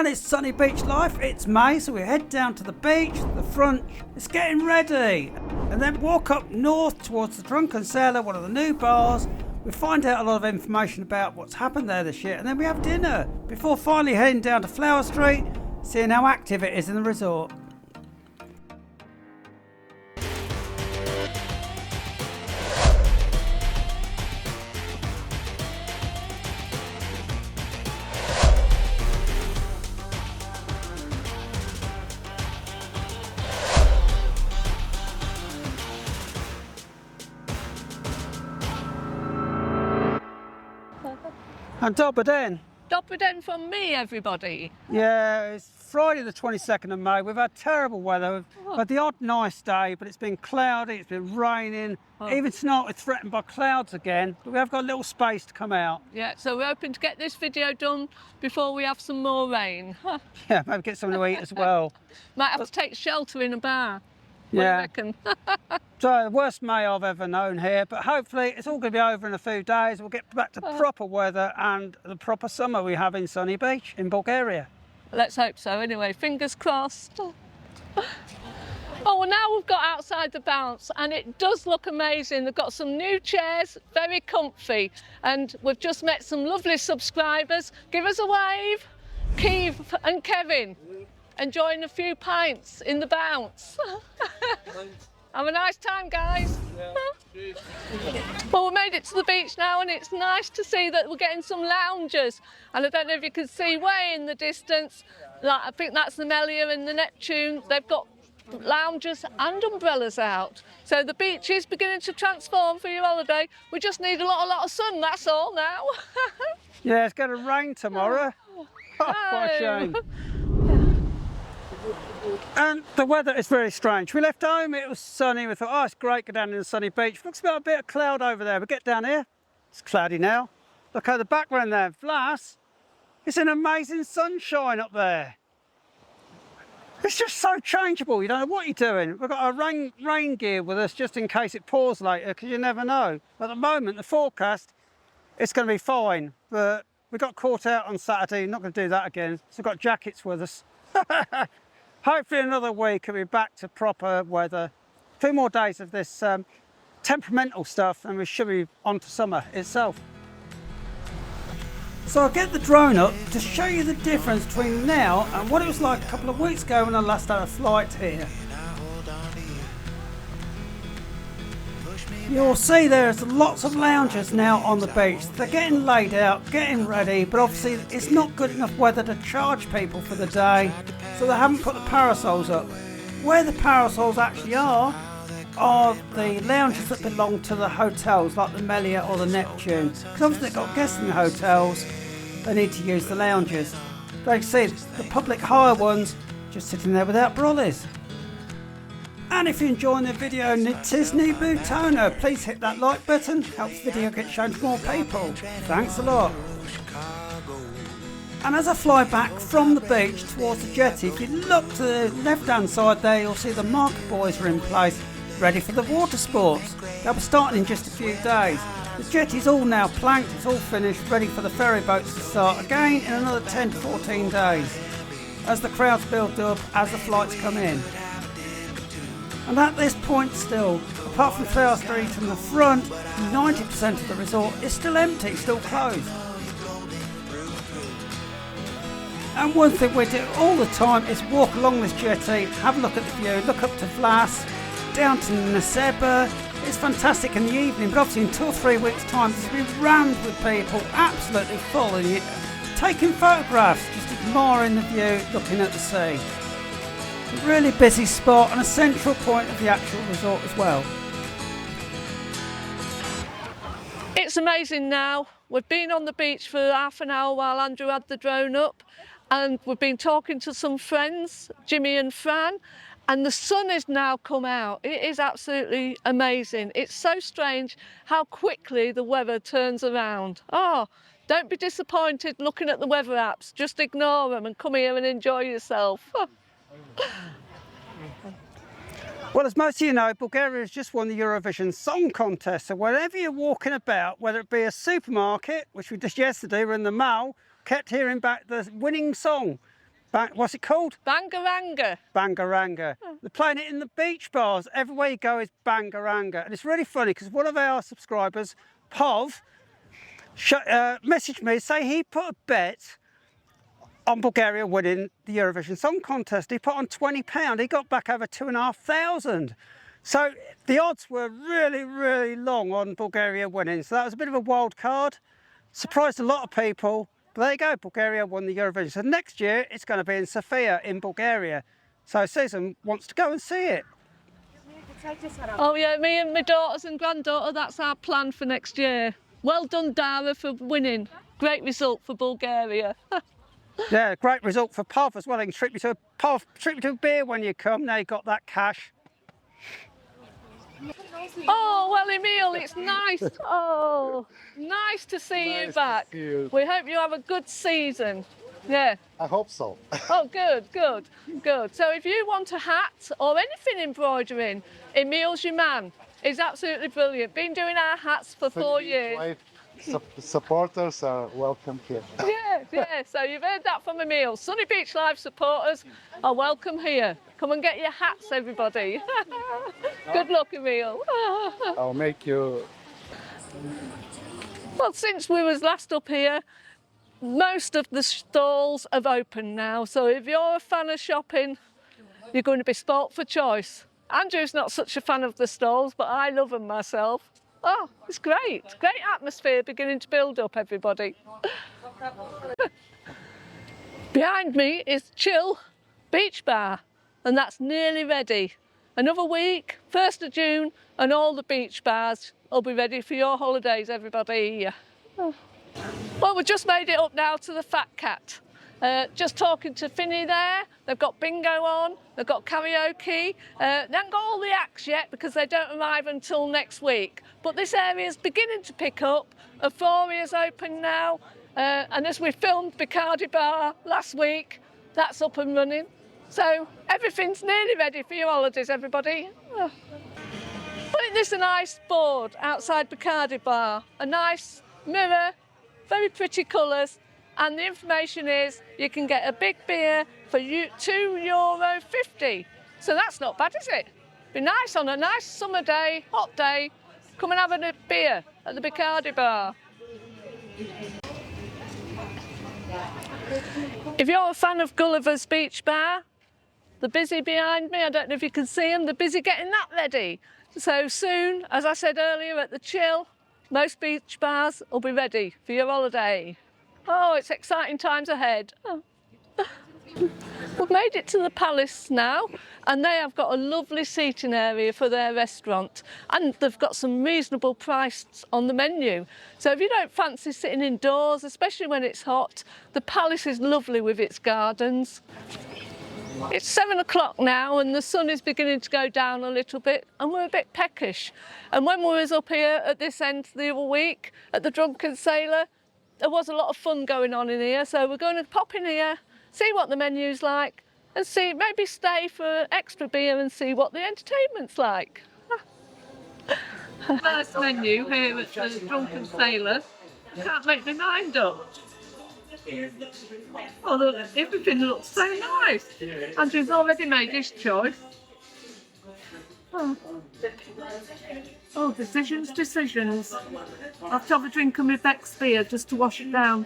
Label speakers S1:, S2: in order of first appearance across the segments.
S1: And it's sunny beach life. It's May, so we head down to the beach. The front is getting ready, and then walk up north towards the Drunken Sailor, one of the new bars. We find out a lot of information about what's happened there this year, and then we have dinner before finally heading down to Flower Street, seeing how active it is in the resort. And Dobberden.
S2: Dobberden from me, everybody.
S1: Yeah, it's Friday the 22nd of May. We've had terrible weather. We've had the odd nice day, but it's been cloudy, it's been raining. Even tonight we're threatened by clouds again, but we have got a little space to come out.
S2: Yeah, so we're hoping to get this video done before we have some more rain.
S1: Yeah, maybe get something to eat as well.
S2: Might have to take shelter in a bar.
S1: Yeah.
S2: What do you reckon?
S1: So, the worst May I've ever known here, but hopefully it's all going to be over in a few days. We'll get back to proper weather and the proper summer we have in Sunny Beach in Bulgaria.
S2: Let's hope so. Anyway, fingers crossed. Oh, well, now we've got outside the bounce and it does look amazing. They've got some new chairs, very comfy, and we've just met some lovely subscribers. Give us a wave. Keith and Kevin enjoying a few pints in the bounce. Have a nice time, guys. Yeah. Well, we made it to the beach now, and it's nice to see that we're getting some loungers. And I don't know if you can see way in the distance, like, I think that's the Melia and the Neptune. They've got loungers and umbrellas out. So the beach is beginning to transform for your holiday. We just need a lot of sun, that's all now.
S1: Yeah, it's going to rain tomorrow. Oh, what a shame. And the weather is very strange. We left home, it was sunny. We thought, oh, it's great, go down to the sunny beach. Looks like a bit of cloud over there. We get down here, it's cloudy now. Look at the background there, Vlas. It's an amazing sunshine up there. It's just so changeable, you don't know what you're doing. We've got our rain gear with us just in case it pours later, because you never know. At the moment, the forecast, it's going to be fine. But we got caught out on Saturday, not going to do that again. So we've got jackets with us. Hopefully another week we'll be back to proper weather. 2 more days of this temperamental stuff and we should be on to summer itself. So I'll get the drone up to show you the difference between now and what it was like a couple of weeks ago when I last had a flight here. You'll see there's lots of loungers now on the beach. They're getting laid out, getting ready, but obviously it's not good enough weather to charge people for the day, so they haven't put the parasols up. Where the parasols actually are the lounges that belong to the hotels, like the Melia or the Neptune. Because obviously they've got guests in the hotels, they need to use the lounges. But you see, the public hire ones just sitting there without brollies. And if you're enjoying the video and it is Nibu Toner, please hit that like button, helps the video get shown to more people. Thanks a lot. And as I fly back from the beach towards the jetty, if you look to the left hand side there, you'll see the marker buoys are in place, ready for the water sports. They'll be starting in just a few days. The jetty's all now planked, it's all finished, ready for the ferry boats to start again in another 10 to 14 days, as the crowds build up, as the flights come in. And at this point still, apart from Flower Street and the front, 90% of the resort is still empty, still closed. And one thing we do all the time is walk along this jetty, have a look at the view, look up to Vlas, down to Neseba. It's fantastic in the evening, but obviously in 2 or 3 weeks' time this will be rammed with people, absolutely full, and you're taking photographs, just admiring the view, looking at the sea. A really busy spot and a central point of the actual resort as well.
S2: It's amazing now. We've been on the beach for half an hour while Andrew had the drone up, and we've been talking to some friends, Jimmy and Fran, and the sun has now come out. It is absolutely amazing. It's so strange how quickly the weather turns around. Oh, don't be disappointed looking at the weather apps. Just ignore them and come here and enjoy yourself.
S1: Well, as most of you know, Bulgaria has just won the Eurovision Song Contest. So wherever you're walking about, whether it be a supermarket, which we did yesterday, we're in the mall, kept hearing back the winning song. What's it called?
S2: Bangaranga.
S1: Bangaranga. They're playing it in the beach bars. Everywhere you go is Bangaranga. And it's really funny because one of our subscribers, Pov, messaged me, say he put a bet on Bulgaria winning the Eurovision Song Contest. He put on £20. He got back over 2,500. So the odds were really, really long on Bulgaria winning. So that was a bit of a wild card. Surprised a lot of people. But there you go, Bulgaria won the Eurovision. So next year it's going to be in Sofia in Bulgaria. So Susan wants to go and see it.
S2: Oh yeah, me and my daughters and granddaughter, that's our plan for next year. Well done, Dara, for winning. Great result for Bulgaria.
S1: Yeah, great result for Pov as well. He can treat me to a beer when you come. Now you got that cash.
S2: Oh, well, Emil, it's nice. Oh, nice to see you back.
S3: See you.
S2: We hope you have a good season. Yeah.
S3: I hope so.
S2: Oh, good. So if you want a hat or anything embroidering, Emil's your man. He's absolutely brilliant. Been doing our hats for 4 years.
S3: Supporters are welcome here.
S2: Yeah. So you've heard that from Emil. Sunny Beach Live supporters are welcome here. Come and get your hats, everybody. Good luck, Emil.
S3: I'll make you.
S2: Well, since we was last up here, most of the stalls have opened now. So if you're a fan of shopping, you're going to be spoilt for choice. Andrew's not such a fan of the stalls, but I love them myself. Oh, it's great. Great atmosphere beginning to build up, everybody. Behind me is Chill Beach Bar, and that's nearly ready. Another week, 1st of June, and all the beach bars will be ready for your holidays, everybody. Well, we've just made it up now to the Fat Cat. Just talking to Finny there. They've got bingo on, they've got karaoke. They haven't got all the acts yet because they don't arrive until next week. But this area is beginning to pick up. Euphoria's open now. And as we filmed Bacardi Bar last week, that's up and running. So everything's nearly ready for your holidays, everybody. Oh. But there's a nice board outside Bacardi Bar, a nice mirror, very pretty colours. And the information is you can get a big beer for €2.50. So that's not bad, is it? Be nice on a nice summer day, hot day. Come and have a beer at the Bacardi Bar. If you're a fan of Gulliver's Beach Bar, they're busy behind me. I don't know if you can see them. They're busy getting that ready. So soon, as I said earlier, at the Chill, most beach bars will be ready for your holiday. Oh, it's exciting times ahead. Oh. We've made it to the Palace now, and they have got a lovely seating area for their restaurant, and they've got some reasonable prices on the menu. So if you don't fancy sitting indoors, especially when it's hot, the Palace is lovely with its gardens. It's 7 o'clock now and the sun is beginning to go down a little bit and we're a bit peckish. And when we was up here at this end the other week at the Drunken Sailor, there was a lot of fun going on in here. So we're going to pop in here, see what the menu's like and see, maybe stay for an extra beer and see what the entertainment's like. First menu here at the Drunken Sailor. Can't make my mind up. Oh, look, everything looks so nice. Andrew's already made his choice. Oh, decisions. I have to have a drink of my Beck's beer just to wash it down.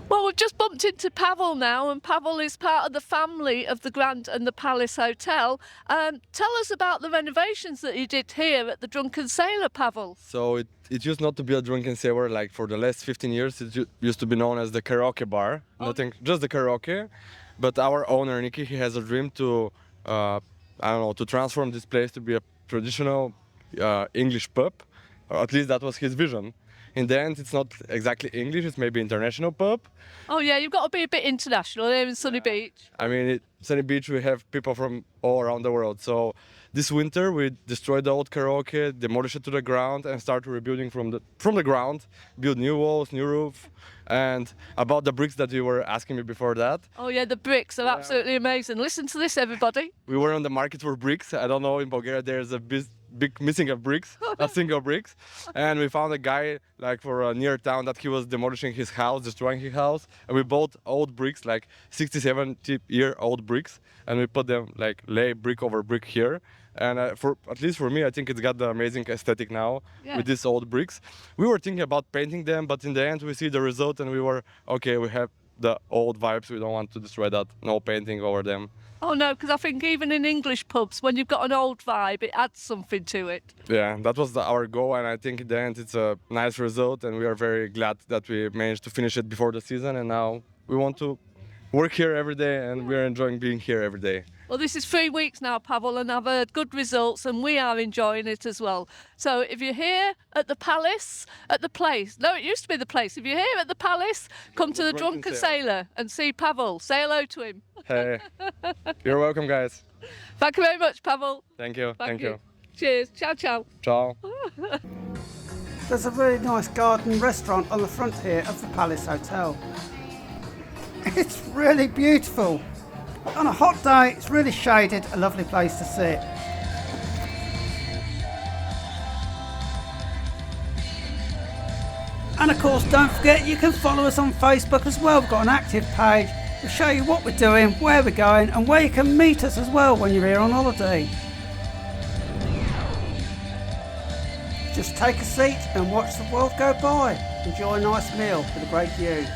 S2: Well, we've just bumped into Pavel now, and Pavel is part of the family of the Grand and the Palace Hotel. Tell us about the renovations that you did here at the Drunken Sailor, Pavel.
S4: So it used not to be a Drunken Sailor, like for the last 15 years. It used to be known as the karaoke bar. Nothing, just the karaoke. But our owner, Nicky, he has a dream to, to transform this place to be a traditional English pub. Or at least that was his vision. In the end, it's not exactly English, it's maybe international pub.
S2: Oh yeah, you've got to be a bit international here in Sunny Beach.
S4: I mean, Sunny Beach, we have people from all around the world. So this winter, we destroyed the old karaoke, demolished it to the ground and started rebuilding from the ground, build new walls, new roof. And about the bricks that you were asking me before that.
S2: Oh yeah, the bricks are absolutely amazing. Listen to this, everybody.
S4: We were on the market for bricks. I don't know, in Bulgaria there's a big missing of bricks, a single bricks, and we found a guy like for near town that he was demolishing his house, destroying his house, and we bought old bricks, like 60, 70-year-old bricks, and we put them like lay brick over brick here. And for at least for me, I think it's got the amazing aesthetic now with these old bricks. We were thinking about painting them, but in the end we see the result and we were okay. We have the old vibes. We don't want to destroy that. No painting over them.
S2: Oh no, because I think even in English pubs, when you've got an old vibe, it adds something to it.
S4: Yeah, that was our goal, and I think in the end it's a nice result, and we are very glad that we managed to finish it before the season. And now we want to work here every day, and we're enjoying being here every day.
S2: Well, this is 3 weeks now, Pavel, and I've heard good results, and we are enjoying it as well. So if you're here at the Palace, at the place, no, it used to be the place. If you're here at the Palace, come to the Drunken Sailor and see Pavel. Say hello to him.
S4: Hey, you're welcome, guys.
S2: Thank you very much, Pavel.
S4: Thank you. Thank you.
S2: Cheers. Ciao, ciao.
S4: Ciao.
S1: There's a really nice garden restaurant on the front here of the Palace Hotel. It's really beautiful. On a hot day, it's really shaded, a lovely place to sit. And of course, don't forget you can follow us on Facebook as well. We've got an active page. We'll show you what we're doing, where we're going, and where you can meet us as well when you're here on holiday. Just take a seat and watch the world go by. Enjoy a nice meal with a great view.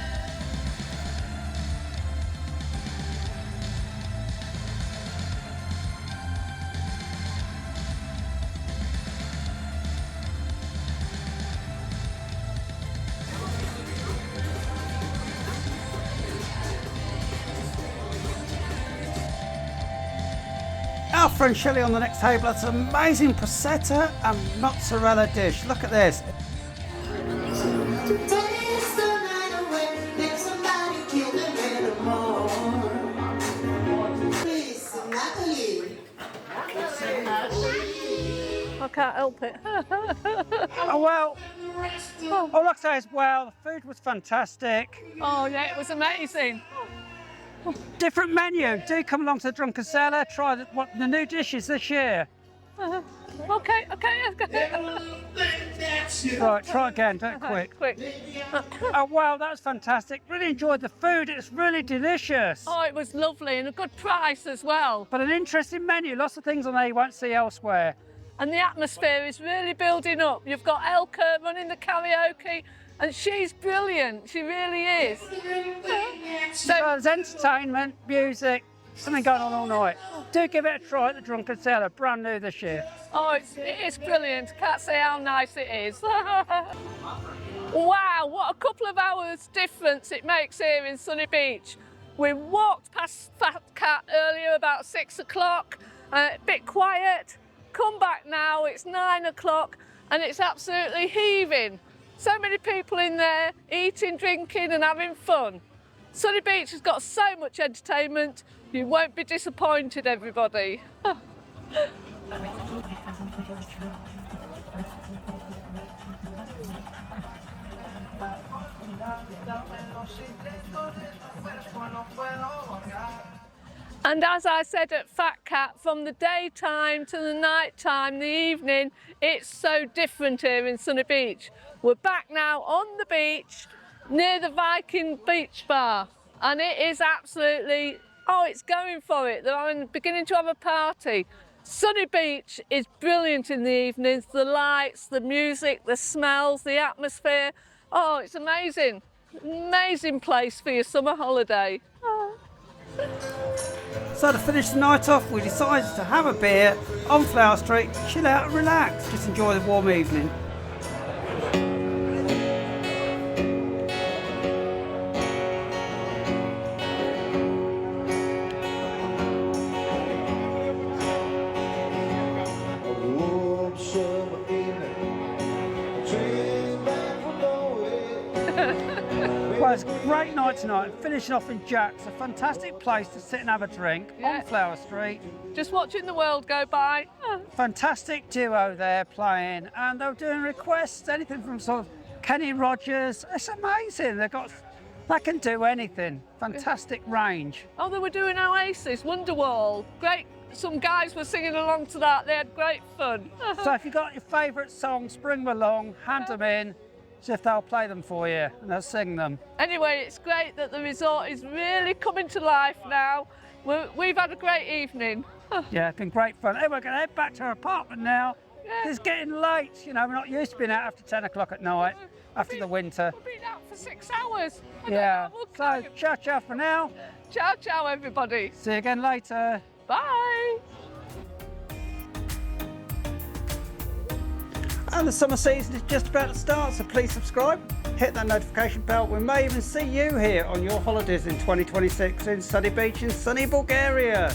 S1: Our friend Shelley on the next table has an amazing prosciutto and mozzarella dish. Look at this.
S2: I can't help it.
S1: Oh well, all I say is well, the food was fantastic.
S2: Oh yeah, it was amazing.
S1: Different menu. Do come along to the Drunken Sailor, try the new dishes this year.
S2: Okay.
S1: Right, try again, do it quick.
S2: Quick.
S1: Oh wow, that was fantastic. Really enjoyed the food, it's really delicious.
S2: Oh, it was lovely and a good price as well.
S1: But an interesting menu, lots of things on there you won't see elsewhere.
S2: And the atmosphere is really building up. You've got Elke running the karaoke, and she's brilliant. She really is.
S1: So there's entertainment, music, something going on all night. Do give it a try at the Drunken Sailor, brand new this year.
S2: Oh, it's brilliant. Can't say how nice it is. Wow, what a couple of hours difference it makes here in Sunny Beach. We walked past Fat Cat earlier about 6 o'clock, a bit quiet. Come back now, it's 9 o'clock and it's absolutely heaving. So many people in there eating, drinking and having fun. Sunny Beach has got so much entertainment, you won't be disappointed, everybody. And as I said at Fat Cat, from the daytime to the night time, the evening, it's so different here in Sunny Beach. We're back now on the beach near the Viking Beach Bar, and it is absolutely, oh, it's going for it. They're beginning to have a party. Sunny Beach is brilliant in the evenings, the lights, the music, the smells, the atmosphere. Oh, it's amazing. Amazing place for your summer holiday. Oh.
S1: So to finish the night off, we decided to have a beer on Flower Street, chill out and relax, just enjoy the warm evening. Well, it's a great night tonight, finishing off in Jack's, a fantastic place to sit and have a drink on Flower Street.
S2: Just watching the world go by.
S1: Fantastic duo there playing, and they were doing requests, anything from sort of Kenny Rogers. It's amazing, they can do anything. Fantastic range.
S2: Oh, they were doing Oasis, Wonderwall, great some guys were singing along to that. They had great fun.
S1: So if you've got your favourite songs, bring them along, hand them in, see if they'll play them for you and they'll sing them.
S2: Anyway, it's great that the resort is really coming to life now. We've had a great evening.
S1: Yeah, it's been great fun. Hey, we're going to head back to our apartment now.
S2: Yeah.
S1: It's getting late, you know, we're not used to being out after 10 o'clock at night, after the winter.
S2: We've been out for 6 hours.
S1: Yeah, so ciao ciao for now.
S2: Ciao, ciao, everybody.
S1: See you again later.
S2: Bye.
S1: And the summer season is just about to start, so please subscribe, hit that notification bell. We may even see you here on your holidays in 2026 in sunny beach in sunny Bulgaria.